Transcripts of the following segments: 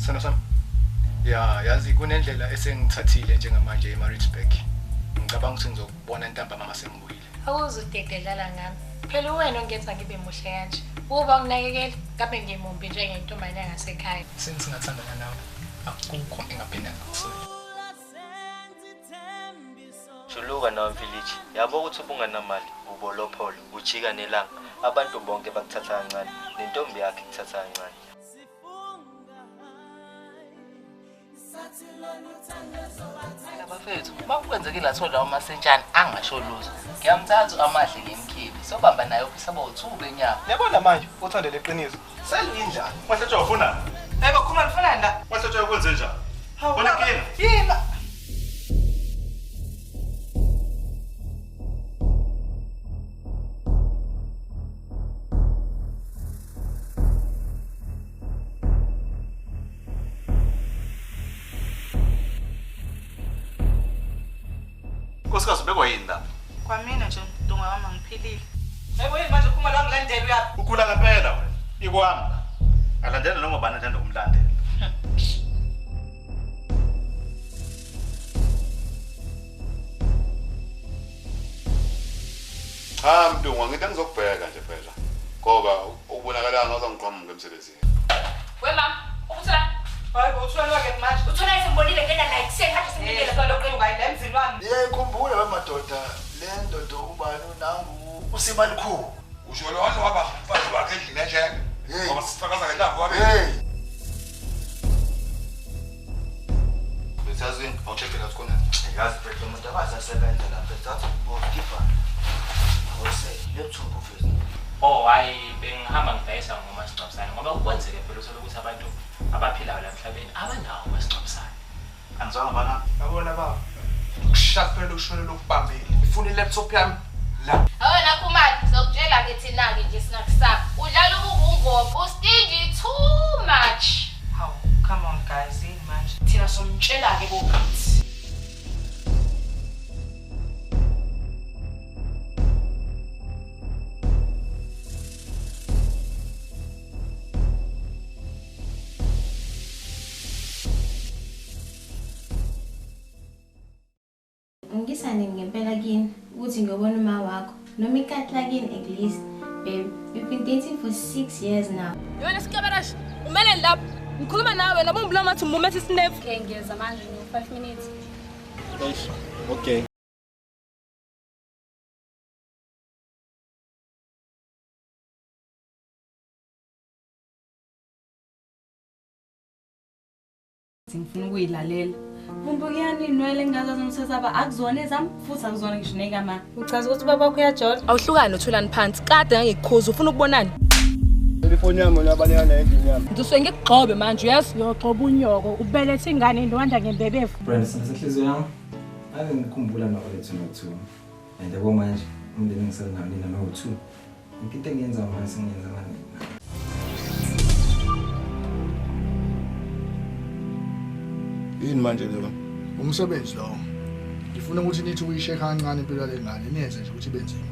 Sana sami. Ya, yazi kunendlela esengithathile njengamanje eMaritzburg. Ngicabanga ukuthi ngizokubona intamba mama sengibuyile. Awuzudededlala ngami. Phela wena ongenza ngibe muhle kanje. Uba nginakekela, ngabe ngimumbi njengentombazane yangasekhaya. Singathandana nawe. Akukho engaphinde ngakusole. Juluka nawe village. Yabo ukuthi ubunganamali, ubolopholo, ujika nelanga. Abantu bonke bakuthatha kancane, nentombi yakhe ikuthatha kancane. Bafethu, makwenzekile athola umasentshana angasho lutho. Ngiyamthatha amahle ngemkhibi. Sobamba naye ofisa bo2 benyama. Yabona manje uthandele iqiniso. Selindla. Wasetshwa ufuna? Bakhuluma lifanana la. Wasetshwa ukwenze njani? Wona kina? Yima. Nkosikazi ubekwa yini la? Kwamina nje Mdunga wami ngiphilile. Yebo yini manje uphuma la ngilandela uyaphi? Ukhula ngempela wena. Ikwami. Alandela noma bani athanda ukumlandela. Mdunga ngithi angizokubheka nje phela. Ngoba ubonakala ngathi ngiqhamuka emsebenzini. We mama, ubuthula. Hayi bo uthula wake manje. Uthula isimbonile ngena naye kuseni hathi sinikele lokho ungayi emzini wami. Ikhumbula wemadoda le ndodo ubani nangu usimalikhulu. Usho lo wathi waba umfazi wakhe endlini ejeke. Ngoba sifakaza ngelanga wabe. Besazini awucheck la khona. Yazi phela umuntu abazasebenza lapha ezathi ubokipa. Awuse laptop office. Oh hayi bengihamba ngidayisa ngomasicwabisana ngoba ukwenzeke phela uthola ukuthi abantu abaphilayo la emhlabeni abanawo umasicwabisana. Angizwanga bana. Yabona baba. Ukushaka phela ushone lokubambile. Ifuna ilaptop yami la. Awena Khumalo, ngizokutshela ngithi nake nje sinakusapha. Udlala ubungopho, stingy too much. Hawu, come on guys, yini manje? Thina somtshela ke bokuthi. Ngisane ngempela kini ukuthi ngiyobona uma wakho noma ikatla kini at least babe we've been dating for 6 years now. Yona sikabarash umele lapha ngikhuluma nawe labo ngibula mathi umumethe isinefu. Okay ngiyeza manje no 5 minutes. Okay. Ngifuna ukuyilalela. Umbukiyani inwele engazazi ngisesaba akuzona ezami futhi akuzona ngisho nekama. Uchaza ukuthi baba wakho uyajola. Awuhlukani nothulani phansi. Kade ngangikukhuza ufuna ukubonana. Telefoni yami nabaleka nayo endlini yami. Ngizwe ngikugxobe manje uyazi uyogxoba unyoko ubelethe ingane indwanda ngembebefu. Brand senhliziyo yami. Ake ngikhumbula nolethu no2. And yabo manje umndeni ngisenawo nina no2. Into engiyenza manje singenza manje. Yini manje lo? Umsebenzi lo. Ngifuna ukuthi nithi uyishekha kancane impilo lengane niyenze nje ukuthi benzini.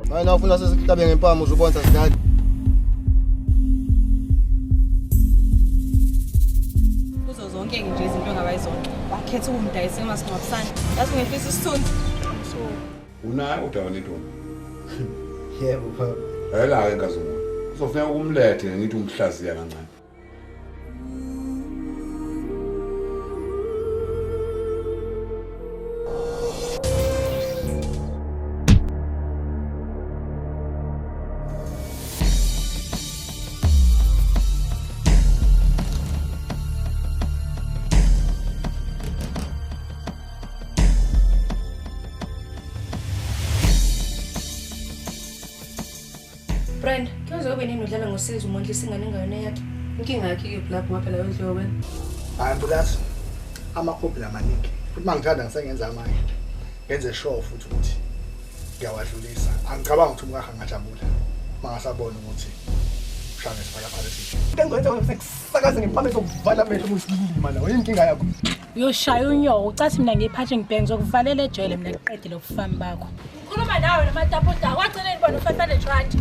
Mina ufuna sesihlabe ngempama uzobona sidali. Kuzo zonke nje izinto engabayizona. Bakhetha ukumdayisa emasingcwabisana. Yazi ngifisa isithunzi. So, unayo udawana intombi. Yebo pha. Hela ke ngazuma. Uzofuneka ukumlethe ngithi umhlaziya kancane. Brand, kuzobe nini udlala ngosizo umuntu isingane ngane yakhe. Inkinga yakhe ke lapho ngaphela yondliwa wena. Hayi mbulazi. Amakhophi amaningi. Futhi mangithanda ngisengenza amanye. Ngenze sure futhi ukuthi ngiyawadlulisa. Angicabanga ukuthi umkaha ngajabula. Mangasabona ukuthi ushane sifaka phakathi. Ngengwenza ngisekusakaza ngempamela ukuvala amehlo umusilili manje. Oyinkinga yakho. Uyoshaya unyoko ucathi mina ngiphathe ngibhenge zokuvalela ejele mina ngiqedile ukufamba bakho. Ukhuluma nawe namatapoda wagcina ibona 500 rand.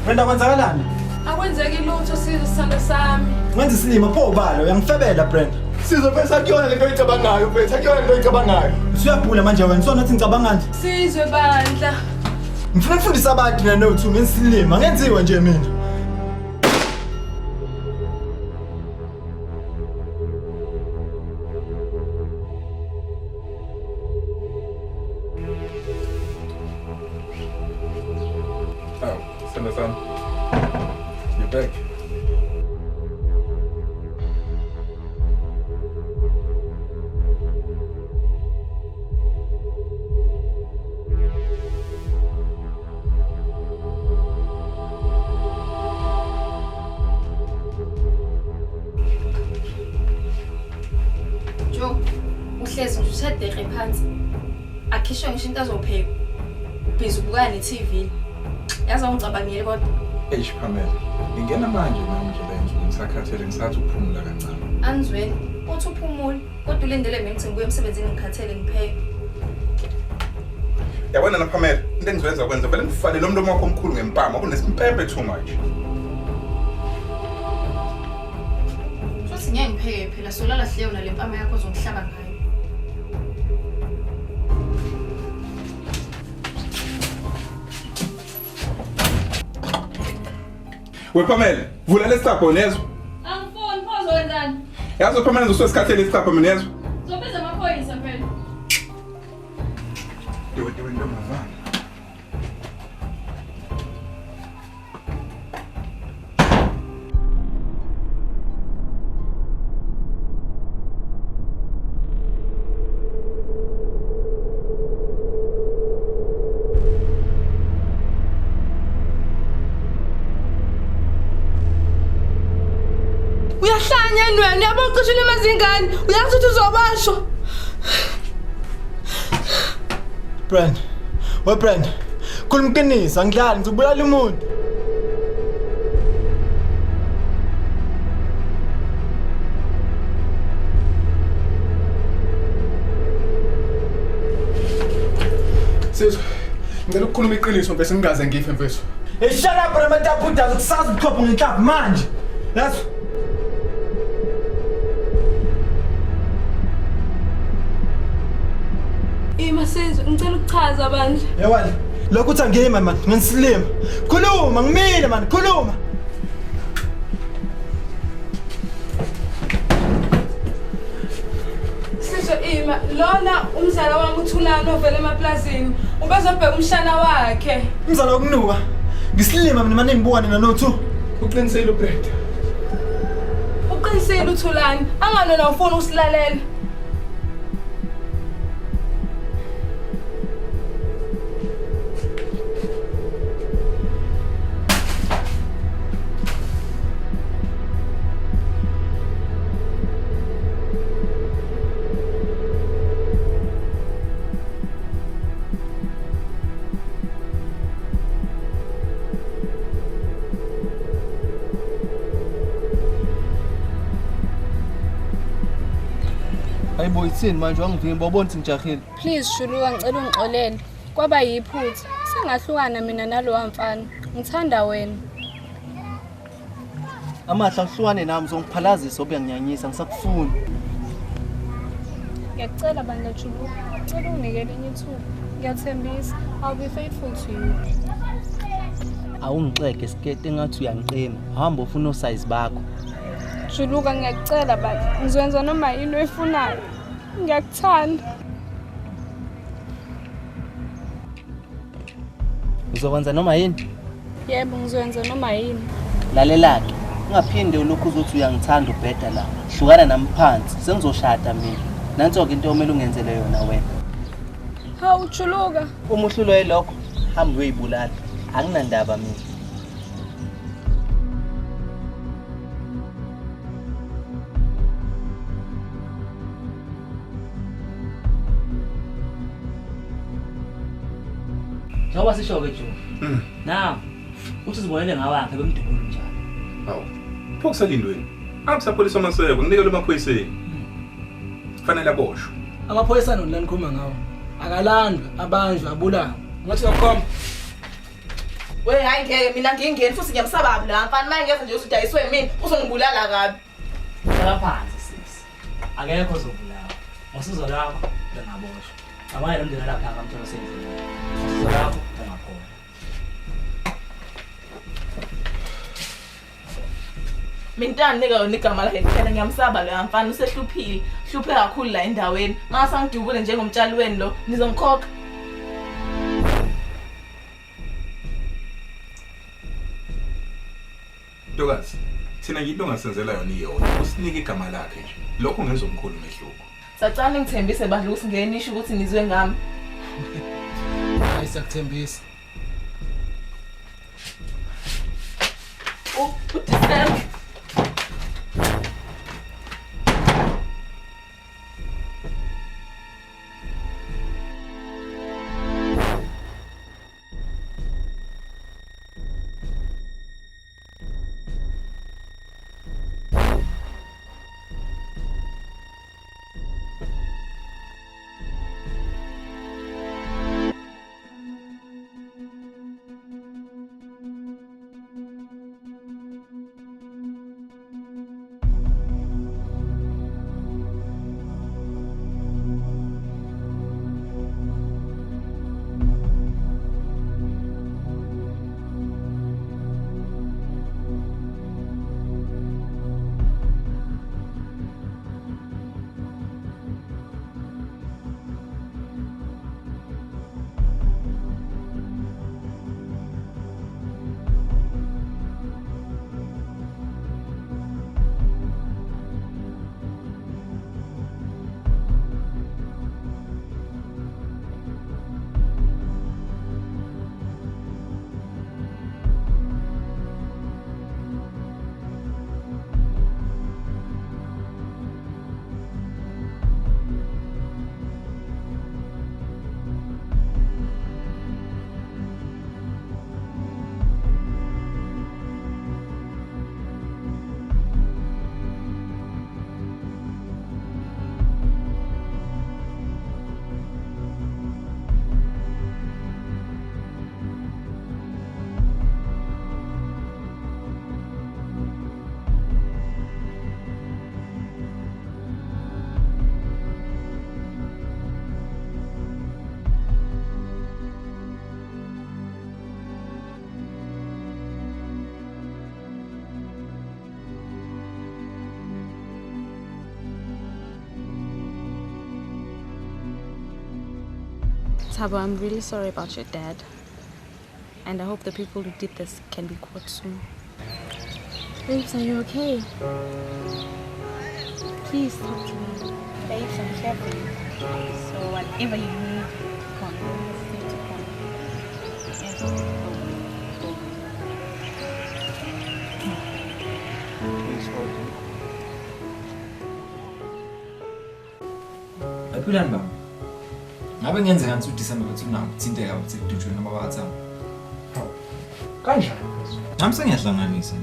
Brenda kwenzakalani? Akwenzeki lutho Sizwe sithando sami. Wenza isilima pho ubalo uyangifebela Brenda. Sizwe bese akuyona lento oyicabangayo bese akuyona lento oyicabangayo. Usuyabhula manje wena sona uthi ngicabangani? Sizwe bandla. Ngifuna ukufundisa abantu na no2 ngesilima ngenziwe nje mina. Son, you're back. Jo, uhlezi nje uthedeke phansi. Akhishwe ngisho into azopheka. Ubhizi ubukana ne-TV. Yazi ungicabangile kodwa. Eish Pamela, ngingena manje nami nje la endlini ngisakhathele ngisathi ukuphumula kancane. Anizweni, uthi uphumule, kodwa ulindele mina ukuthi ngibuye emsebenzini ngikhathele ngipheke. Yabona na Pamela, into engizoyenza kwenza vele ngifale lo mlomo wakho omkhulu ngempama kunesimpempe too much. Futhi ngeke ngipheke phela solala hleyo nale mpama yakho ozongihlaba ngayo. We Pamela, vula lesicapho nezwe. Angifuni pho wenzani? Yazi Pamela uzosikhathele isicapho mina nezwe. Zobiza amaphoyisa phela. Yiwe ntombazana. Uyahlanya enweni yabo ucishe nemazingane. Uyazi ukuthi uzobashwa. Brenda. We Brenda. Khuluma iqiniso angidlali ngizobulala umuntu. Sizwe, ngicela ukukhuluma iqiniso bese ngingaze ngife mfethu. Hey shut up Brenda mataputa ukusaza ukhopha ngeklap manje. Yazi Ima Sizwe, ngicela ukuchaza bandla. Yawani, lokho uthi angima man, ngisilima. Khuluma ngimile man, khuluma. Sizwe Ima, lona umzala wami uThulani ovela emaplazini. Ubezobheka umshana wakhe. Umzala wokunuka. Ngisilima mina manje ngibukane na no2. Uqinisele uBrenda. Uqinisele uThulani, anganona ufuna usilalela. Hayibo ithini manje wangivimba wabona ukuthi ngijahile. Please Shuluka ngicela ungixolele. Kwaba yiphutha. Sengahlukana mina nalowa mfana. Ngithanda wena. Amahla uhlukane nami uzongiphalazisa obuyanginyanyisa ngisakufuni. Ngiyacela bandla Shuluka. Ngicela unginikele enye ithuba. Ngiyathembisa I'll be faithful to you. Awungixeke isikete engathi uyangiqema. Hamba ufuna osize bakho. Shuluka ngiyacela bandla. Ngizwenza noma yini oyifunayo. Ngiyakuthanda. Uzokwenza noma yini? Yebo, ngizoyenza noma yini. Lalela-ke, ungaphinde ulokhu uzothi uyangithanda ubheda la. Hlukana nami phansi, sengizoshada mina. Nanso-ke into omele ungenzele yona wena. Hawu Juluka. Uma uhlulwa yilokho, hamba uyoyibulala. Anginandaba mina. Njengoba sisho-ke Juma. Na, uthi uzibonele ngawakhe bemdubula njalo. Hawu. Pho kusalindweni. Angisapholisa amaseko, nginikele emaphoyiseni. Kufanele aboshwe. Amaphoyisa nona nikhuluma ngawo. Akalandwe, abanjwe, abulawa. Ngathi uyakhomba. We hayi ngeke mina ngingeni futhi ngiyamsaba la mfana manje ngeze nje uthi ayiswe mina uzongibulala kabi. Hlala phansi sis. Akekho ozobulawa. Ngosizo lakho bengaboshwa. Abanye nomndeni lapha akamthola sendlini. Ngosizo lakho bengakhona. Mintani nika yona igama lakhe kuphela ngiyamsaba lo mfana usehluphile. Hluphe kakhulu la endaweni. Mase ngidubule njengomtshali weni lo nizomkhokha. Ntokazi, thina yinto ongasenzela yona iyona. Usinike igama lakhe nje. Lokho ngenza omkhulu umehluko. Sacane ngithembise bandla ukuthi ngenisho ukuthi nizwe ngami. Hayi siyakuthembisa. Udisembe. Thabo, I'm really sorry about your dad. And I hope the people who did this can be caught soon. Babes, are you okay? Please talk to me. Babes, I'm here for you. So whatever you need, come. Feel to come. Please hold me. Aphilani baba. Ngabe ngenzeka ngithi uDecember bathi unako kuthinteka ukuthi kudutshwe noma WhatsApp. Kanjani? Nami sengiyahlanganisa.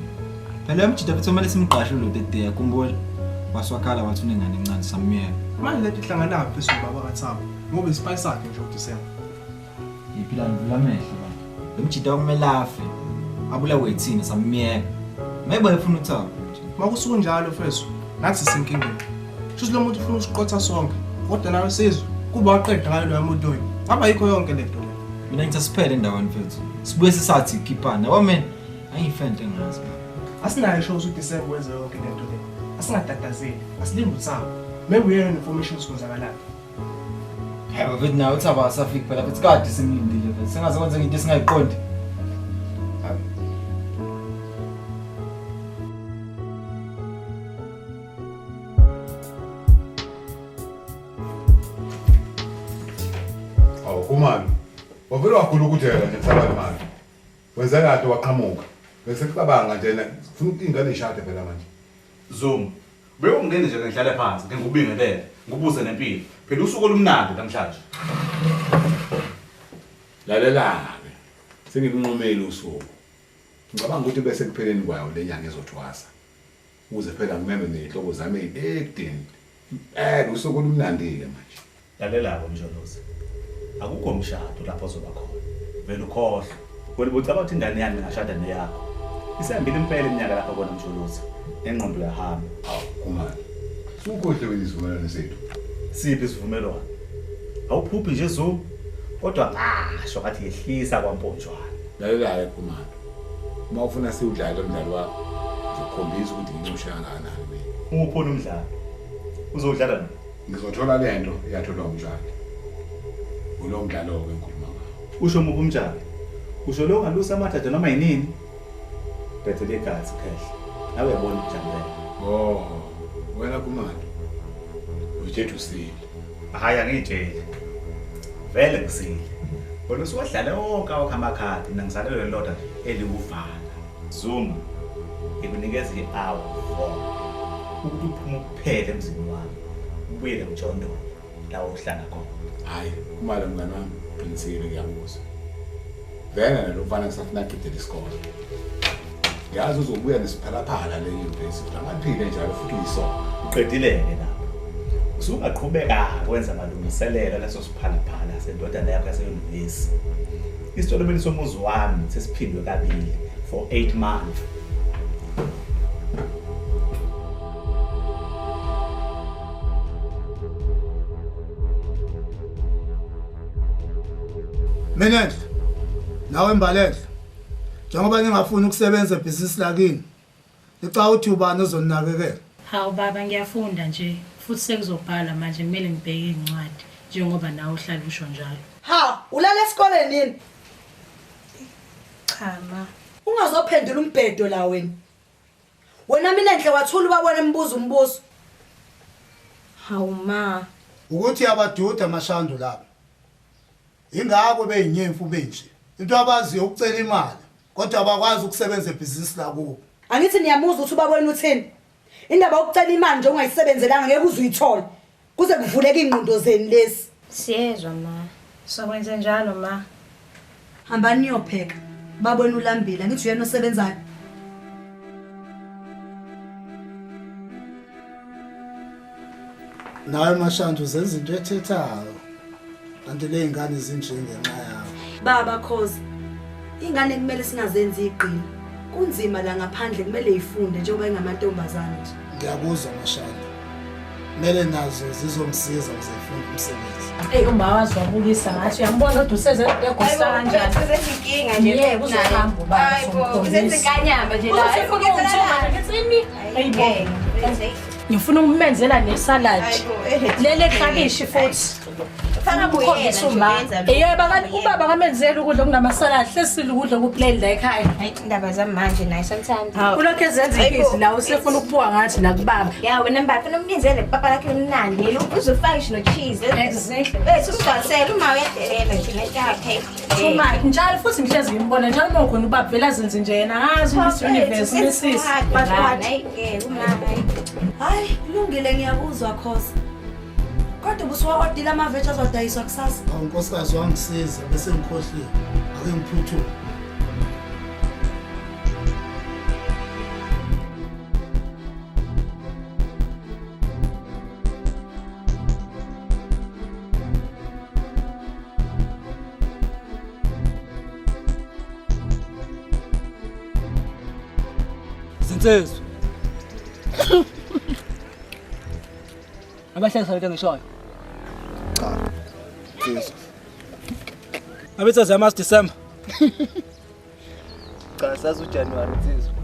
Phela umjida bethu kumele simqashe lo tete yakhumbula. Waswakhala wathi unengane encane samiyela. Manje lethi ihlangana laphi phezulu baba kaThabo? Ngoba isipayi sakhe nje uDecember. Yiphilani vula amehlo baba. Lo mjida kumele afe. Abulawe yithina samiyela. Maybe ufuna uThabo nje. Makusuku njalo mfethu. Nathi sinkingeni. Shuthi lo muntu ufuna usiqotha sonke. Kodwa nawe sizwe kuba waqeda ngayo lo muntu oyi. Aba yikho yonke lento. Mina ngithi asiphele endaweni mfethu. Sibuye sisathi khiphana. Yabo mina ayifente ngazi. Asinayo show ukuthi December wenze yonke lento le. Asingatatazeli. Asilinde uThabo. Maybe uyena information sikwenzakalayo. Hayi babe nawe uthi abasafiki phela futhi kade simlindile futhi sengaze kwenze into esingayiqondi. Kumani wavele wakhula ukuthela nje kusabani manje wenza kanti waqhamuka bese kucabanga nje ufuna ingane ishade phela manje Zoom bewungene nje ngihlale phansi ngikubingelele ngubuze nempilo phela usuku olumnandi namhlanje lalela-ke sengikunqumeli usuku ngicabanga ukuthi bese kupheleni kwayo le nyanga ezothwasa ukuze phela ngimeme ney'hlobo zami ey'deni usuku olumnandi-ke manje lalela-ke Mjolozi akukho mshado lapho ozoba khona vele ukhohlwa wena bucaba ukuthi ingane yami ngashada neyakho isihambile impela iminyaka lapho kona Mjolozi engqondo yahamba kumani sukhohle wena isivumelwano sethu siphi isivumelwano awuphuphi nje Zoom kodwa ngasho ngathi yehlisa kwamponjwana lalela-ke kumani uma ufuna siwudlale umdlalo wakho ngizokukhombisa ukuthi ngincishe kangakanani mina uphona umdlalo uzodlala nini ngizothola le nto eyatholwa umtshali ulo mdlalo-ke enkhuluma ngawo usho muphi umtshali usho lo ngalusa amadada noma yinini bethe legazi khehle nawe yabona ukujambela wena kumani ujethe usile hayi angiyitsheli vele ngisile wena usuwadlala wonke awakho amakhadi mina ngisalelwe lodwa eliwuvala Zoom ikunikeza i-hour ukuthi uphume ukuphela emzini wami ubuyele emjondolo la uhlala khona hayi kumali mngani wami qinisile ngiyabuza vele nalo mfana kusafuna agidele isikole yazi uzobuya nesiphalaphala le university angaphile njalo futhi uyisona uqedileke lapho usungaqhubeka kwenza amalungiselelo leso siphalaphala sendodana yakho yaseyunivesi isitolo somuzi wami sesiphindwe kabili for 8 months Menendle nawe Mbalendle njengoba ningafuni ukusebenza ebhizinisi lakini licaba uthi ubani ozoninakekela Hawu baba ngiyafunda nje futhi sekuzobhala manje kumele ngibheke incwadi njengoba nawe uhlala usho njalo Ha ulala esikoleni yini Cha ma ungazophendula umbhedo la wena Menendle wathula ubabona umbuzo Hawu ma ukuthi abaduda amashandu lapha ingakho beyinyemfu benje into abaziyo ukucela imali kodwa abakwazi ukusebenza ebhizinisi lakubo Angithi niyamuza ukuthi ubabona uthini indaba yokucela imali nje ungayisebenzelanga ngeke uzuyithola kuze kuvuleke ingqondo zeni lesi Siyezwa ma sokwenze njalo ma Hamba niyopheka babona ulambile ngithi uyena osebenzayo nawe mashandu zenza into ethethayo kanti le ingane zinjengenxa yawo Baba Khosi ingane kumele singazenzi iqini kunzima la ngaphandle kumele ifunde njengoba ingamantombazana nje ngiyakuzwa mashandu kumele nazo zizomsiza ukuzifunda umsebenzi Hey uma wazwabukisa ngathi uyambona kodwa useze egosa kanjani Usezinkinga nje yebo uzohamba ubaba Hayibo usezinkanyamba nje la Hayibo ngifuna ukumenzela nesalad lele klabishi futhi Fana ukukhombisa uma yebo kanti ubaba kamenzela ukudla kunamasalad hlesile ukudla kublend ekhaya hayi indaba zamanje naye sometimes ulokho ezenza ikizi la usefuna ukubuka ngathi la kubaba ya wena mba funa umlizele papa lakhe umnandi uzofaka isho no cheese exactly usubhalisela uma uyadelela nje ntakhe uma njalo futhi ngihlezi ngimbona njalo uma ukhona ubaba vela zenze nje yena ngazi ukuthi universe mesisi hayi kulungile ngiyakuzwa Khosi kodwa busuwaodila amaveji azodayiswa kusasa unkosikazi wangisiza bese ngikhohlile ake ngiphuthume Zinsizwa abahlengisa into ngishoyo cha Jesu abethaza ama December cha sazi uJanuary insizwa